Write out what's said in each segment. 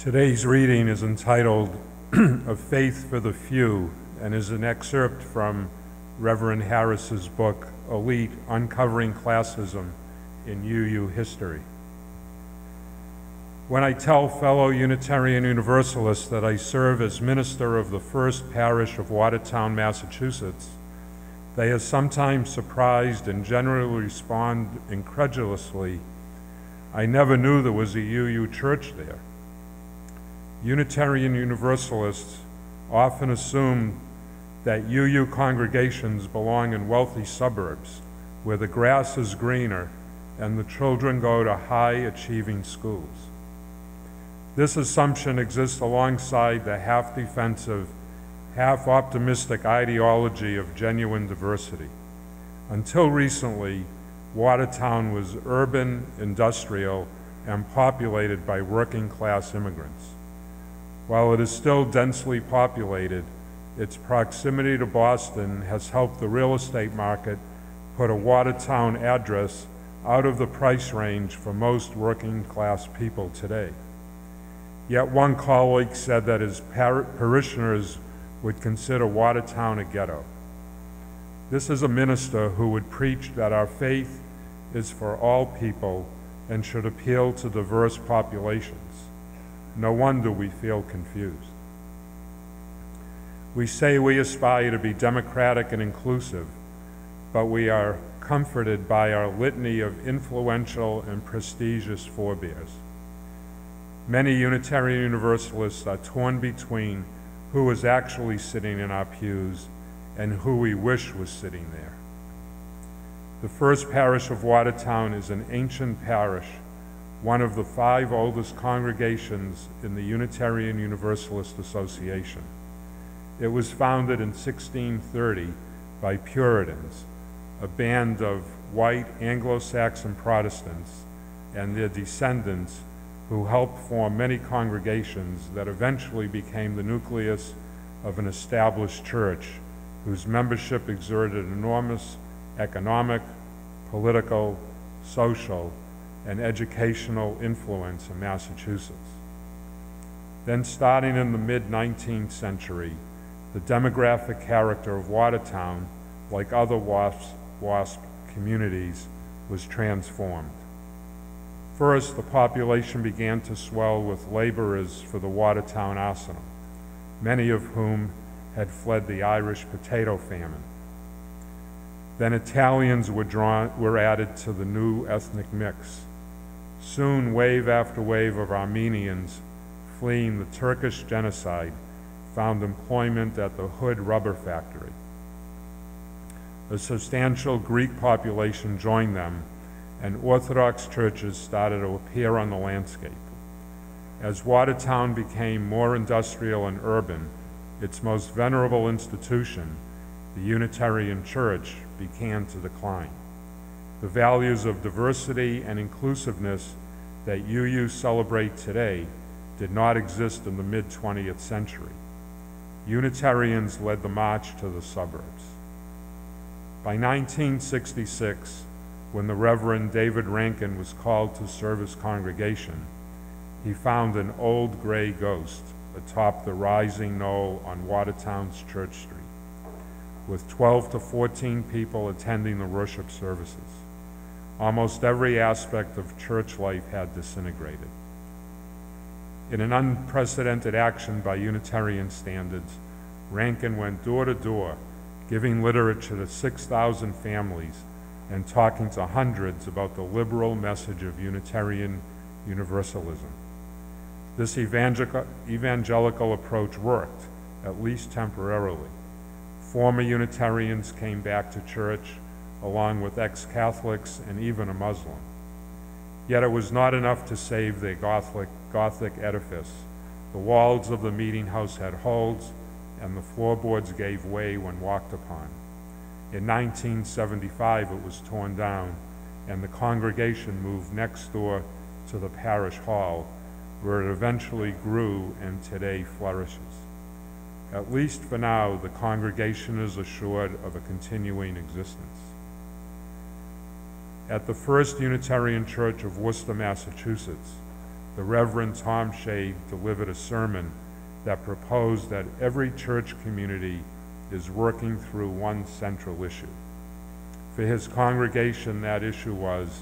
Today's reading is entitled A Faith for the Few and is an excerpt from Reverend Harris's book, Elite, Uncovering Classism in UU History. When I tell fellow Unitarian Universalists that I serve as minister of the First Parish of Watertown, Massachusetts, they are sometimes surprised and generally respond incredulously, "I never knew there was a UU church there." Unitarian Universalists often assume that UU congregations belong in wealthy suburbs where the grass is greener and the children go to high-achieving schools. This assumption exists alongside the half-defensive, half-optimistic ideology of genuine diversity. Until recently, Watertown was urban, industrial, and populated by working-class immigrants. While it is still densely populated, its proximity to Boston has helped the real estate market put a Watertown address out of the price range for most working-class people today. Yet one colleague said that his parishioners would consider Watertown a ghetto. This is a minister who would preach that our faith is for all people and should appeal to diverse populations. No wonder we feel confused. We say we aspire to be democratic and inclusive, but we are comforted by our litany of influential and prestigious forebears. Many Unitarian Universalists are torn between who is actually sitting in our pews and who we wish was sitting there. The First Parish of Watertown is an ancient parish, one of the 5 oldest congregations in the Unitarian Universalist Association. It was founded in 1630 by Puritans, a band of white Anglo-Saxon Protestants and their descendants who helped form many congregations that eventually became the nucleus of an established church whose membership exerted enormous economic, political, social, and educational influence in Massachusetts. Then, starting in the mid-19th century, the demographic character of Watertown, like other WASP communities, was transformed. First, the population began to swell with laborers for the Watertown arsenal, many of whom had fled the Irish potato famine. Then Italians were added to the new ethnic mix. Soon, wave after wave of Armenians fleeing the Turkish genocide found employment at the Hood rubber factory. A substantial Greek population joined them, and Orthodox churches started to appear on the landscape. As Watertown became more industrial and urban, its most venerable institution, the Unitarian Church, began to decline. The values of diversity and inclusiveness that UU celebrate today did not exist in the mid-20th century. Unitarians led the march to the suburbs. By 1966, when the Reverend David Rankin was called to serve his congregation, he found an old gray ghost atop the rising knoll on Watertown's Church Street, with 12 to 14 people attending the worship services. Almost every aspect of church life had disintegrated. In an unprecedented action by Unitarian standards, Rankin went door to door, giving literature to 6,000 families and talking to hundreds about the liberal message of Unitarian Universalism. This evangelical approach worked, at least temporarily. Former Unitarians came back to church, along with ex-Catholics and even a Muslim. Yet it was not enough to save their Gothic edifice. The walls of the meeting house had holes, and the floorboards gave way when walked upon. In 1975, it was torn down, and the congregation moved next door to the parish hall, where it eventually grew and today flourishes. At least for now, the congregation is assured of a continuing existence. At the First Unitarian Church of Worcester, Massachusetts, the Reverend Tom Shade delivered a sermon that proposed that every church community is working through one central issue. For his congregation, that issue was,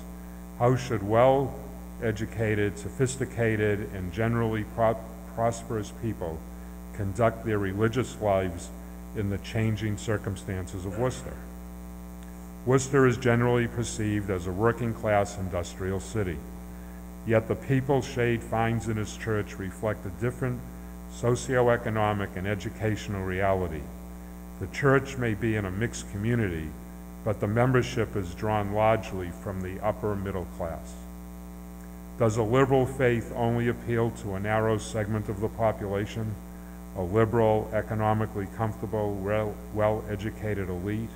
how should well-educated, sophisticated, and generally prosperous people conduct their religious lives in the changing circumstances of Worcester? Worcester is generally perceived as a working-class industrial city, yet the people Shade finds in his church reflect a different socioeconomic and educational reality. The church may be in a mixed community, but the membership is drawn largely from the upper middle class. Does a liberal faith only appeal to a narrow segment of the population, a liberal, economically comfortable, well-educated elite,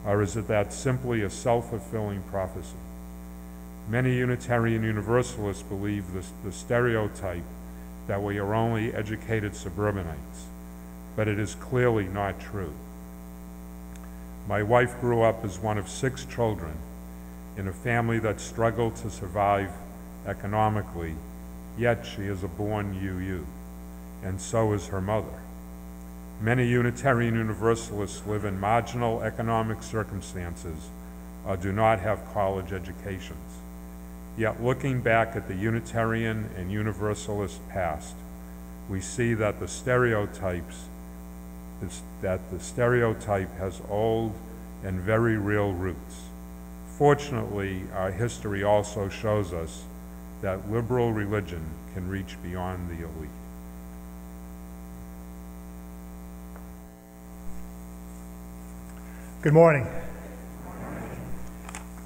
or is it that simply a self-fulfilling prophecy? Many Unitarian Universalists believe the stereotype that we are only educated suburbanites, but it is clearly not true. My wife grew up as one of 6 children in a family that struggled to survive economically, yet she is a born UU, and so is her mother. Many Unitarian Universalists live in marginal economic circumstances or do not have college educations. Yet looking back at the Unitarian and Universalist past, we see that the stereotype has old and very real roots. Fortunately, our history also shows us that liberal religion can reach beyond the elite. Good morning.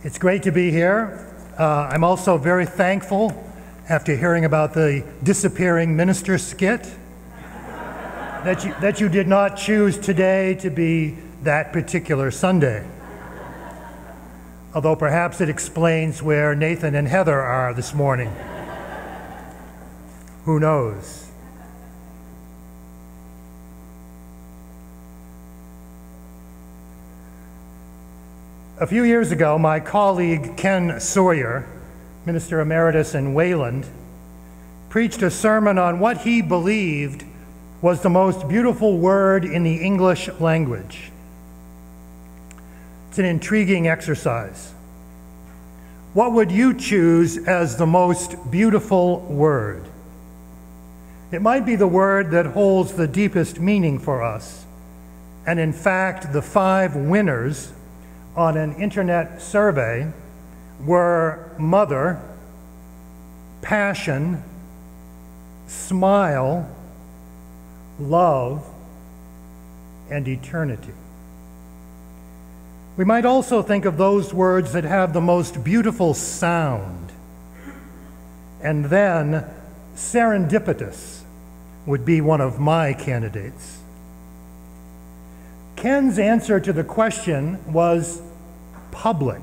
It's great to be here. I'm also very thankful after hearing about the disappearing minister skit that you did not choose today to be that particular Sunday. Although perhaps it explains where Nathan and Heather are this morning. Who knows? A few years ago, my colleague Ken Sawyer, Minister Emeritus in Wayland, preached a sermon on what he believed was the most beautiful word in the English language. It's an intriguing exercise. What would you choose as the most beautiful word? It might be the word that holds the deepest meaning for us. And in fact, the 5 winners on an internet survey were mother, passion, smile, love, and eternity. We might also think of those words that have the most beautiful sound. And then serendipitous would be one of my candidates. Ken's answer to the question was public.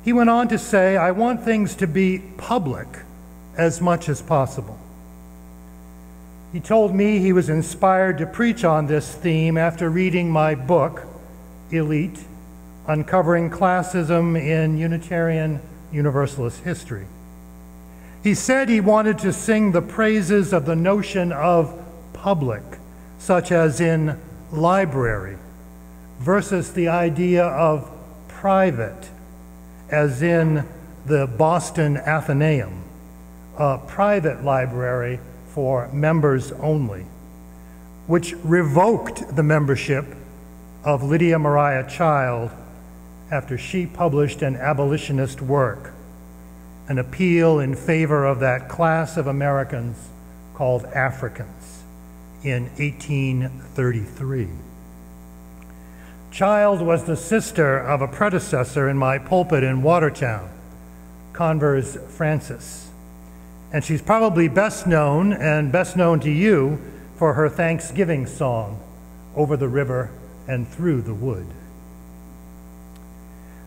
He went on to say, I want things to be public as much as possible. He told me he was inspired to preach on this theme after reading my book, Elite, Uncovering Classism in Unitarian Universalist History. He said he wanted to sing the praises of the notion of public, such as in library, versus the idea of private, as in the Boston Athenaeum, a private library for members only, which revoked the membership of Lydia Mariah Child after she published an abolitionist work, an appeal in favor of that class of Americans called Africans in 1833. Child was the sister of a predecessor in my pulpit in Watertown, Converse Francis. And she's probably best known to you for her Thanksgiving song, Over the River and Through the Wood.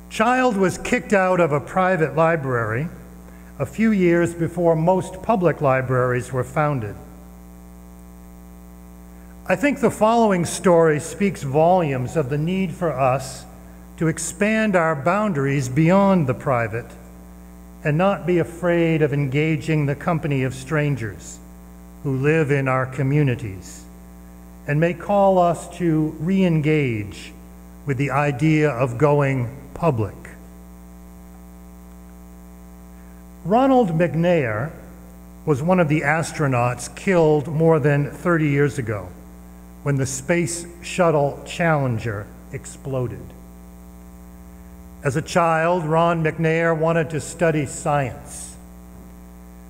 Child was kicked out of a private library a few years before most public libraries were founded. I think the following story speaks volumes of the need for us to expand our boundaries beyond the private and not be afraid of engaging the company of strangers who live in our communities and may call us to re-engage with the idea of going public. Ronald McNair was one of the astronauts killed more than 30 years ago when the Space Shuttle Challenger exploded. As a child, Ron McNair wanted to study science.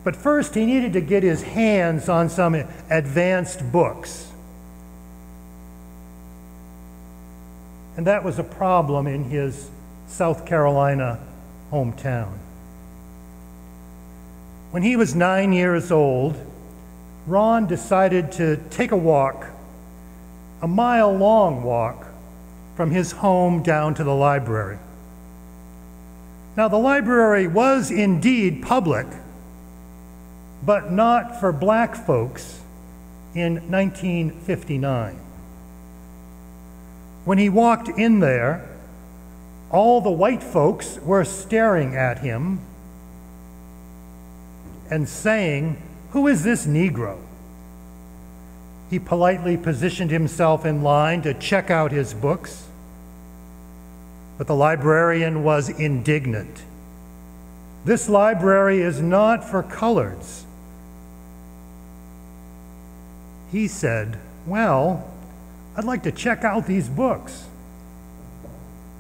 But first, he needed to get his hands on some advanced books. And that was a problem in his South Carolina hometown. When he was 9 years old, Ron decided to take a walk, a mile-long walk, from his home down to the library. Now, the library was indeed public, but not for black folks in 1959. When he walked in there, all the white folks were staring at him and saying, "Who is this Negro?" He politely positioned himself in line to check out his books, but the librarian was indignant. "This library is not for coloreds." He said, "Well, I'd like to check out these books."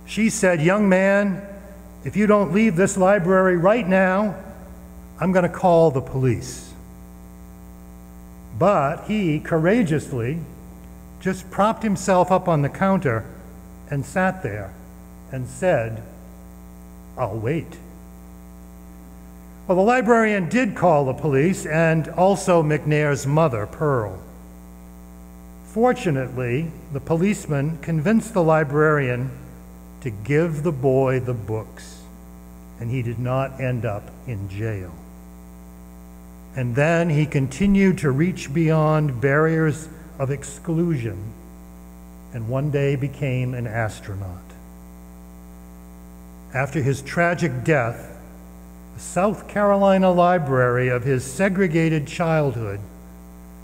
She said, "Young man, if you don't leave this library right now, I'm going to call the police." But he courageously just propped himself up on the counter and sat there and said, "I'll wait." Well, the librarian did call the police and also McNair's mother, Pearl. Fortunately, the policeman convinced the librarian to give the boy the books, and he did not end up in jail. And then he continued to reach beyond barriers of exclusion and one day became an astronaut. After his tragic death, the South Carolina library of his segregated childhood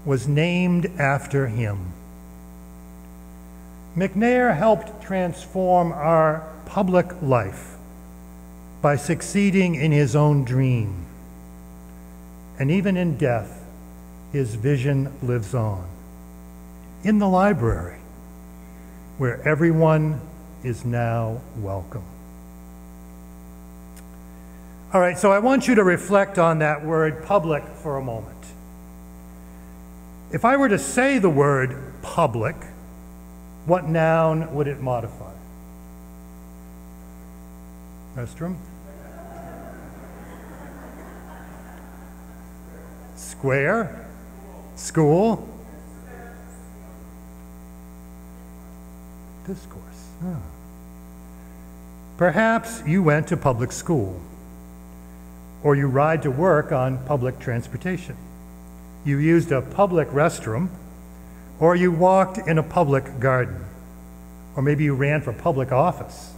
was named after him. McNair helped transform our public life by succeeding in his own dream. And even in death, his vision lives on. In the library, where everyone is now welcome. All right, so I want you to reflect on that word public for a moment. If I were to say the word public, what noun would it modify? Restroom? Square? School? Discourse. Oh. Perhaps you went to public school, or you ride to work on public transportation. You used a public restroom, or you walked in a public garden, or maybe you ran for public office,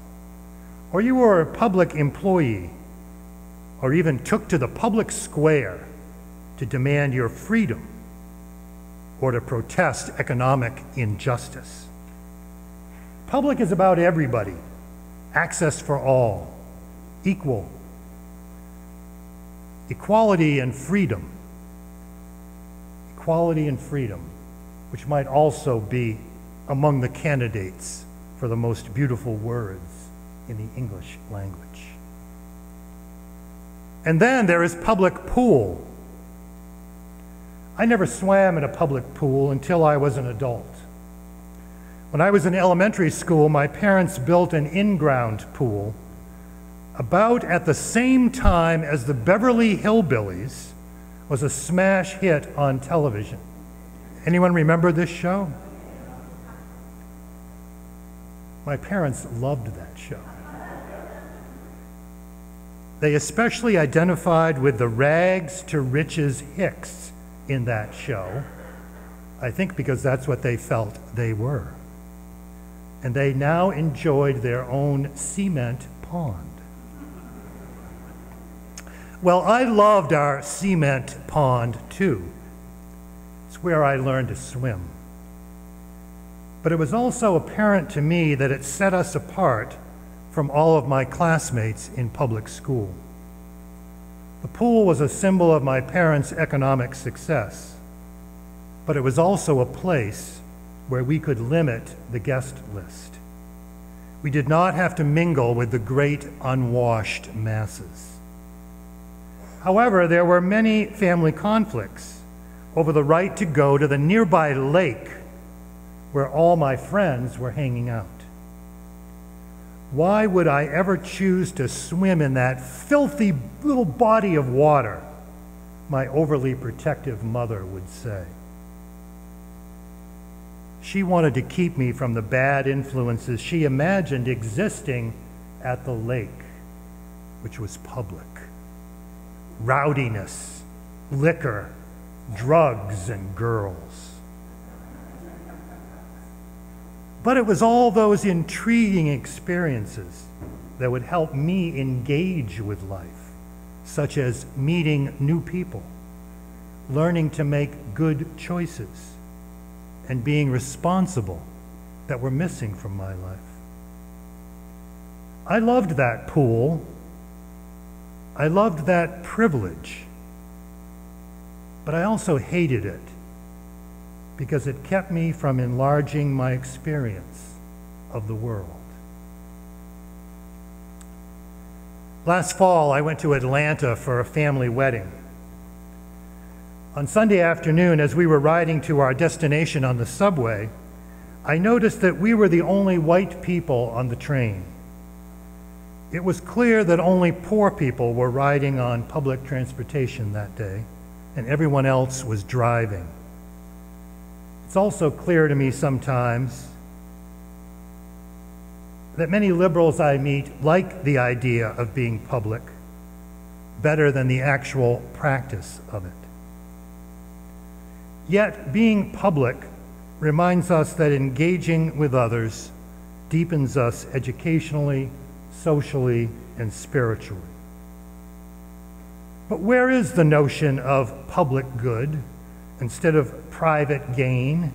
or you were a public employee, or even took to the public square to demand your freedom or to protest economic injustice. Public is about everybody, access for all, equal, equality and freedom. Equality and freedom, which might also be among the candidates for the most beautiful words in the English language. And then there is public pool. I never swam in a public pool until I was an adult. When I was in elementary school, my parents built an in-ground pool about at the same time as the Beverly Hillbillies was a smash hit on television. Anyone remember this show? My parents loved that show. They especially identified with the rags to riches Hicks in that show, I think because that's what they felt they were. And they now enjoyed their own cement pond. Well, I loved our cement pond too. It's where I learned to swim. But it was also apparent to me that it set us apart from all of my classmates in public school. The pool was a symbol of my parents' economic success, but it was also a place where we could limit the guest list. We did not have to mingle with the great unwashed masses. However, there were many family conflicts over the right to go to the nearby lake where all my friends were hanging out. Why would I ever choose to swim in that filthy little body of water? My overly protective mother would say. She wanted to keep me from the bad influences she imagined existing at the lake, which was public. Rowdiness, liquor, drugs, and girls. But it was all those intriguing experiences that would help me engage with life, such as meeting new people, learning to make good choices, and being responsible, that were missing from my life. I loved that pool. I loved that privilege. But I also hated it because it kept me from enlarging my experience of the world. Last fall, I went to Atlanta for a family wedding. On Sunday afternoon, as we were riding to our destination on the subway, I noticed that we were the only white people on the train. It was clear that only poor people were riding on public transportation that day, and everyone else was driving. It's also clear to me sometimes that many liberals I meet like the idea of being public better than the actual practice of it. Yet, being public reminds us that engaging with others deepens us educationally, socially, and spiritually. But where is the notion of public good instead of private gain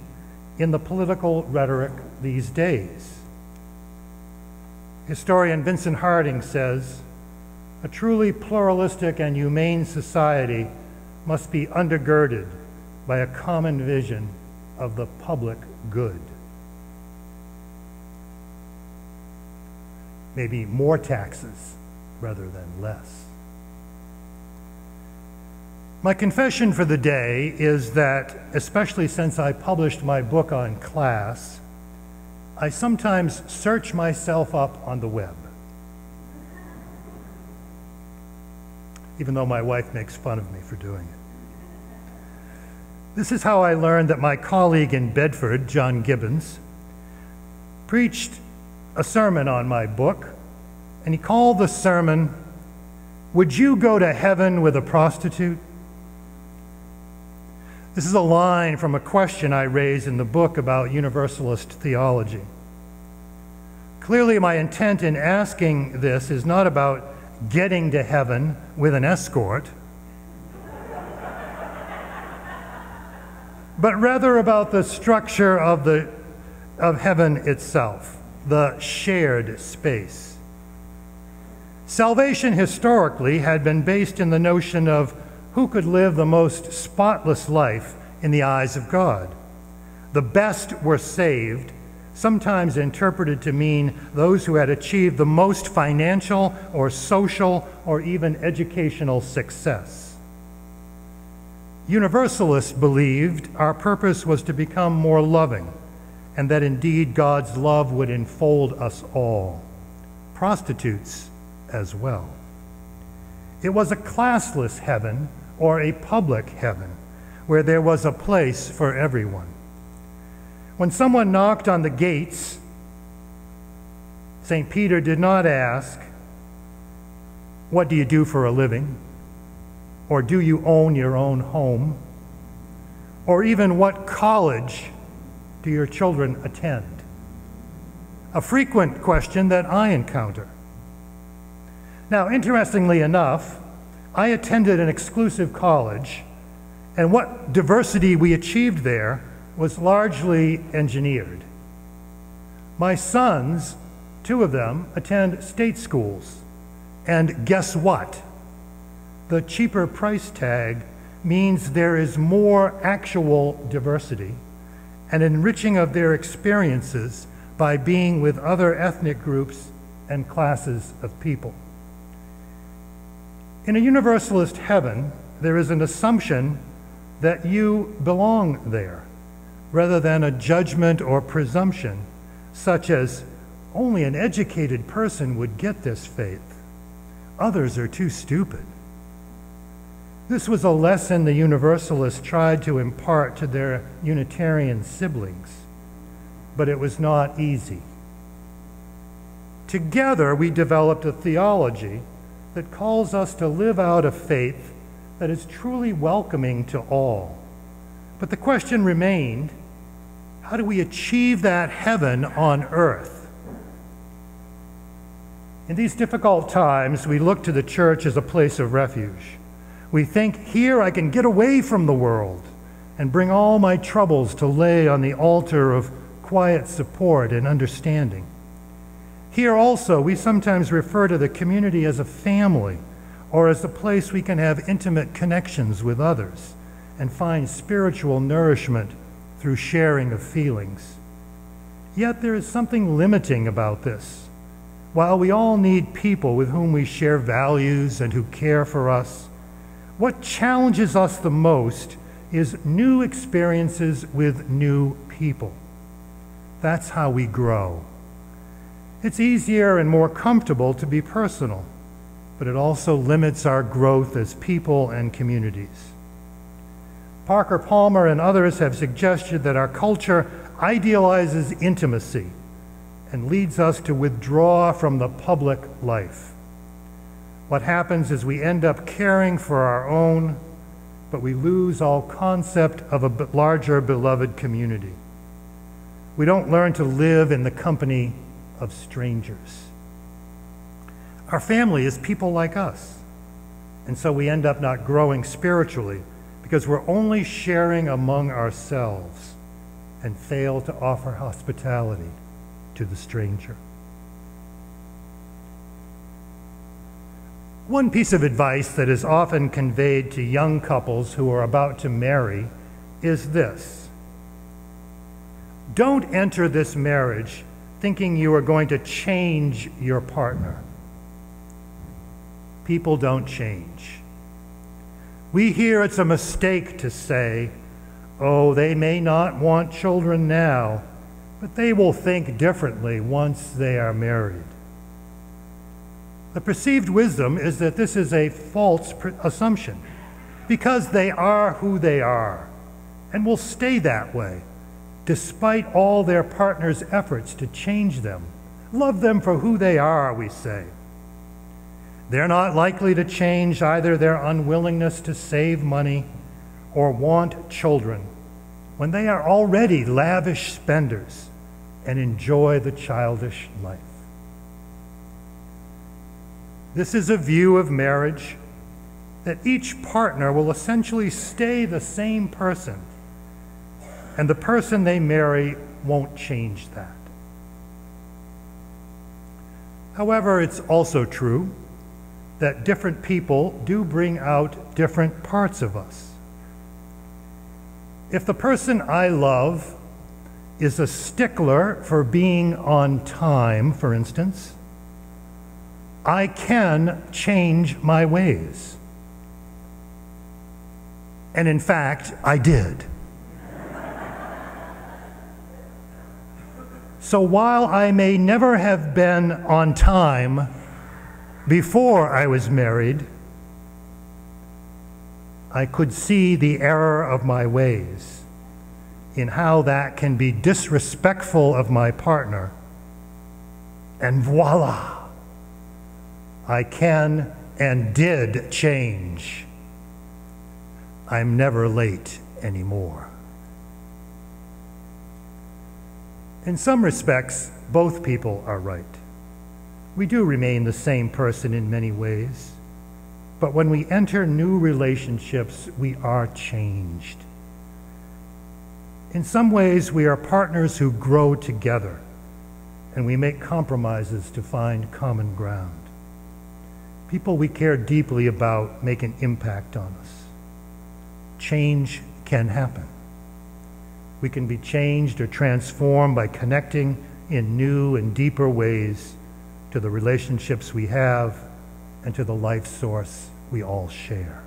in the political rhetoric these days? Historian Vincent Harding says, "A truly pluralistic and humane society must be undergirded by a common vision of the public good." Maybe more taxes rather than less. My confession for the day is that, especially since I published my book on class, I sometimes search myself up on the web. Even though my wife makes fun of me for doing it. This is how I learned that my colleague in Bedford, John Gibbons, preached a sermon on my book, and he called the sermon, "Would You Go to Heaven with a Prostitute?" This is a line from a question I raise in the book about Universalist theology. Clearly, my intent in asking this is not about getting to heaven with an escort, but rather about the structure of heaven itself, the shared space. Salvation historically had been based in the notion of who could live the most spotless life in the eyes of God. The best were saved, sometimes interpreted to mean those who had achieved the most financial or social or even educational success. Universalists believed our purpose was to become more loving, and that indeed God's love would enfold us all, prostitutes as well. It was a classless heaven or a public heaven, where there was a place for everyone. When someone knocked on the gates, St. Peter did not ask, "What do you do for a living?" Or "Do you own your own home?" Or even, "What college do your children attend?" A frequent question that I encounter. Now, interestingly enough, I attended an exclusive college, and what diversity we achieved there was largely engineered. My sons, two of them, attend state schools, and guess what? The cheaper price tag means there is more actual diversity and enriching of their experiences by being with other ethnic groups and classes of people. In a universalist heaven, there is an assumption that you belong there, rather than a judgment or presumption, such as, only an educated person would get this faith. Others are too stupid. This was a lesson the Universalists tried to impart to their Unitarian siblings, but it was not easy. Together, we developed a theology that calls us to live out a faith that is truly welcoming to all. But the question remained, how do we achieve that heaven on earth? In these difficult times, we look to the church as a place of refuge. We think, here I can get away from the world and bring all my troubles to lay on the altar of quiet support and understanding. Here also, we sometimes refer to the community as a family, or as a place we can have intimate connections with others and find spiritual nourishment through sharing of feelings. Yet there is something limiting about this. While we all need people with whom we share values and who care for us, what challenges us the most is new experiences with new people. That's how we grow. It's easier and more comfortable to be personal, but it also limits our growth as people and communities. Parker Palmer and others have suggested that our culture idealizes intimacy and leads us to withdraw from the public life. What happens is we end up caring for our own, but we lose all concept of a larger beloved community. We don't learn to live in the company of strangers. Our family is people like us, and so we end up not growing spiritually because we're only sharing among ourselves and fail to offer hospitality to the stranger. One piece of advice that is often conveyed to young couples who are about to marry is this: don't enter this marriage thinking you are going to change your partner. People don't change. We hear it's a mistake to say, oh, they may not want children now, but they will think differently once they are married. The perceived wisdom is that this is a false assumption, because they are who they are and will stay that way, despite all their partner's efforts to change them. Love them for who they are, we say. They're not likely to change either their unwillingness to save money or want children when they are already lavish spenders and enjoy the childish life. This is a view of marriage that each partner will essentially stay the same person, and the person they marry won't change that. However, it's also true that different people do bring out different parts of us. If the person I love is a stickler for being on time, for instance, I can change my ways. And in fact, I did. So while I may never have been on time before I was married, I could see the error of my ways in how that can be disrespectful of my partner. And voila, I can and did change. I'm never late anymore. In some respects, both people are right. We do remain the same person in many ways. but when we enter new relationships, we are changed. In some ways, we are partners who grow together, and we make compromises to find common ground. People we care deeply about make an impact on us. Change can happen. We can be changed or transformed by connecting in new and deeper ways to the relationships we have and to the life source we all share.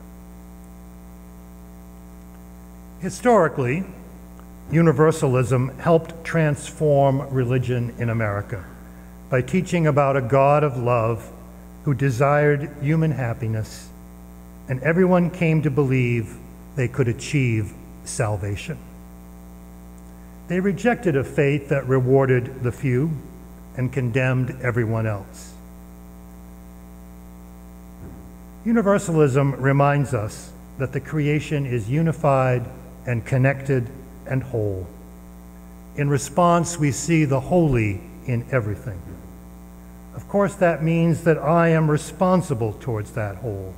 Historically, Universalism helped transform religion in America by teaching about a God of love who desired human happiness, and everyone came to believe they could achieve salvation. They rejected a faith that rewarded the few and condemned everyone else. Universalism reminds us that the creation is unified and connected and whole. In response, we see the holy in everything. Of course, that means that I am responsible towards that whole.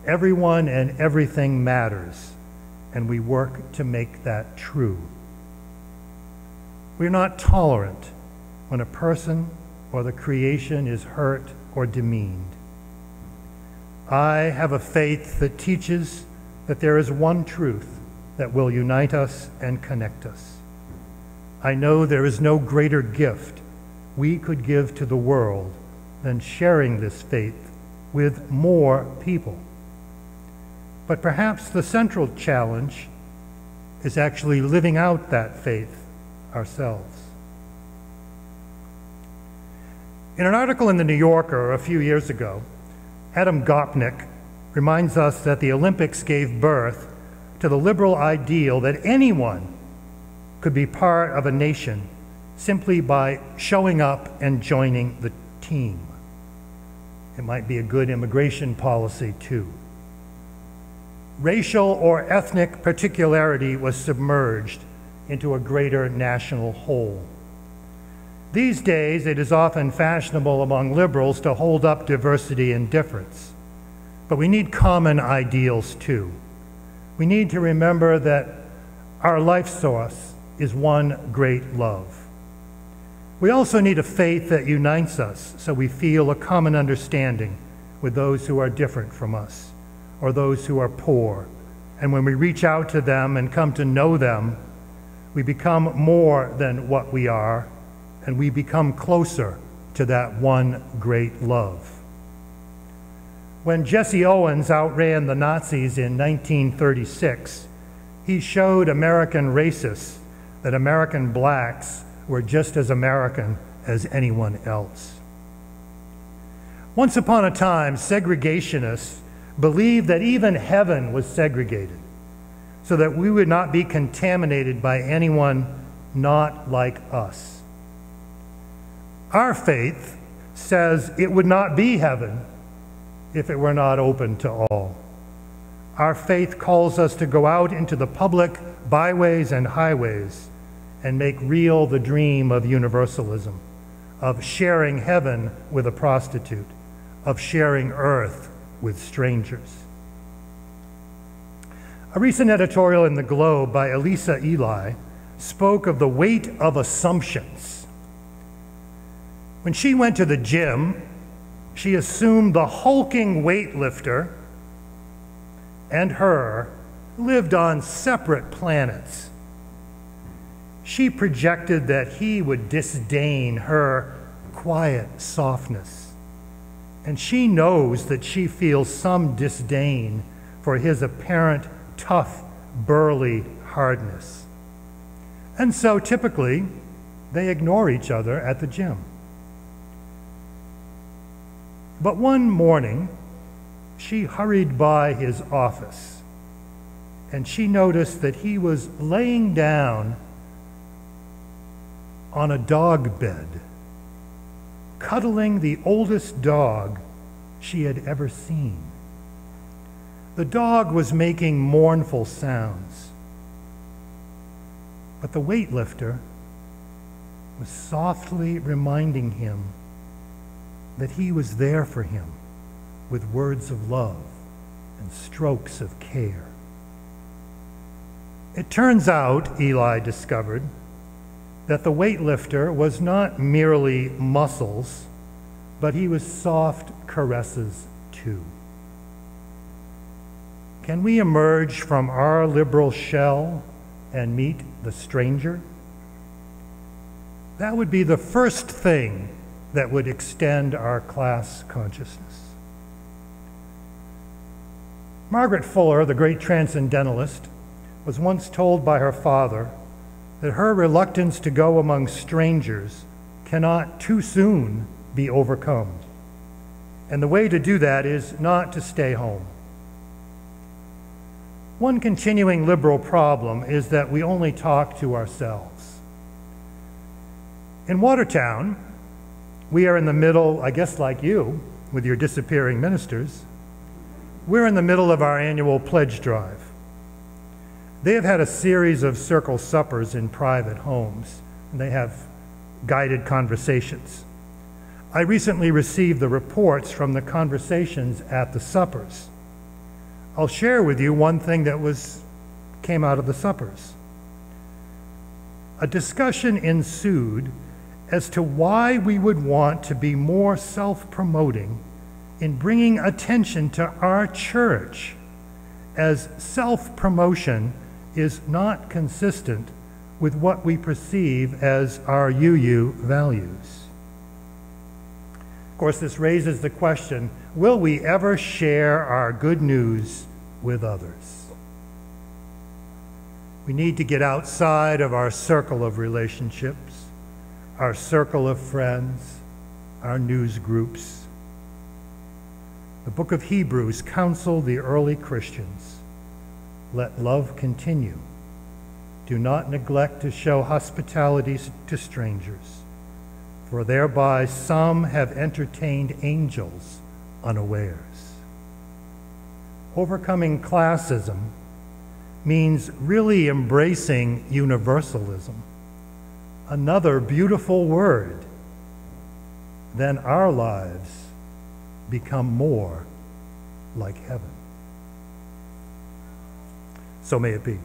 Everyone and everything matters, and we work to make that true. We're not tolerant when a person or the creation is hurt or demeaned. I have a faith that teaches that there is one truth that will unite us and connect us. I know there is no greater gift we could give to the world than sharing this faith with more people. But perhaps the central challenge is actually living out that faith ourselves. In an article in the New Yorker a few years ago, Adam Gopnik reminds us that the Olympics gave birth to the liberal ideal that anyone could be part of a nation simply by showing up and joining the team. It might be a good immigration policy, too. Racial or ethnic particularity was submerged into a greater national whole. These days, it is often fashionable among liberals to hold up diversity and difference. But we need common ideals, too. We need to remember that our life source is one great love. We also need a faith that unites us so we feel a common understanding with those who are different from us or those who are poor. And when we reach out to them and come to know them, we become more than what we are, and we become closer to that one great love. When Jesse Owens outran the Nazis in 1936, he showed American racists that American blacks were just as American as anyone else. Once upon a time, segregationists believed that even heaven was segregated, so that we would not be contaminated by anyone not like us. Our faith says it would not be heaven if it were not open to all. Our faith calls us to go out into the public byways and highways and make real the dream of universalism, of sharing heaven with a prostitute, of sharing earth with strangers. A recent editorial in the Globe by Elisa Eli spoke of the weight of assumptions. When she went to the gym, she assumed the hulking weightlifter and her lived on separate planets. She projected that he would disdain her quiet softness, and she knows that she feels some disdain for his apparent tough, burly hardness. And so typically, they ignore each other at the gym. But one morning, she hurried by his office, and she noticed that he was laying down on a dog bed, cuddling the oldest dog she had ever seen. The dog was making mournful sounds, but the weightlifter was softly reminding him that he was there for him, with words of love and strokes of care. It turns out, Eli discovered, that the weightlifter was not merely muscles, but he was soft caresses too. Can we emerge from our liberal shell and meet the stranger? That would be the first thing that would extend our class consciousness. Margaret Fuller, the great transcendentalist, was once told by her father that her reluctance to go among strangers cannot too soon be overcome. And the way to do that is not to stay home. One continuing liberal problem is that we only talk to ourselves. In Watertown, we are in the middle, I guess like you, with your disappearing ministers, we're in the middle of our annual pledge drive. They have had a series of circle suppers in private homes, and they have guided conversations. I recently received the reports from the conversations at the suppers. I'll share with you one thing that came out of the suppers. A discussion ensued as to why we would want to be more self-promoting in bringing attention to our church, as self-promotion is not consistent with what we perceive as our UU values. Of course, this raises the question, will we ever share our good news with others? We need to get outside of our circle of relationships, our circle of friends, our news groups. The book of Hebrews counseled the early Christians, let love continue. Do not neglect to show hospitality to strangers, for thereby some have entertained angels unawares. Overcoming classism means really embracing universalism, another beautiful word. Then our lives become more like heaven. So may it be.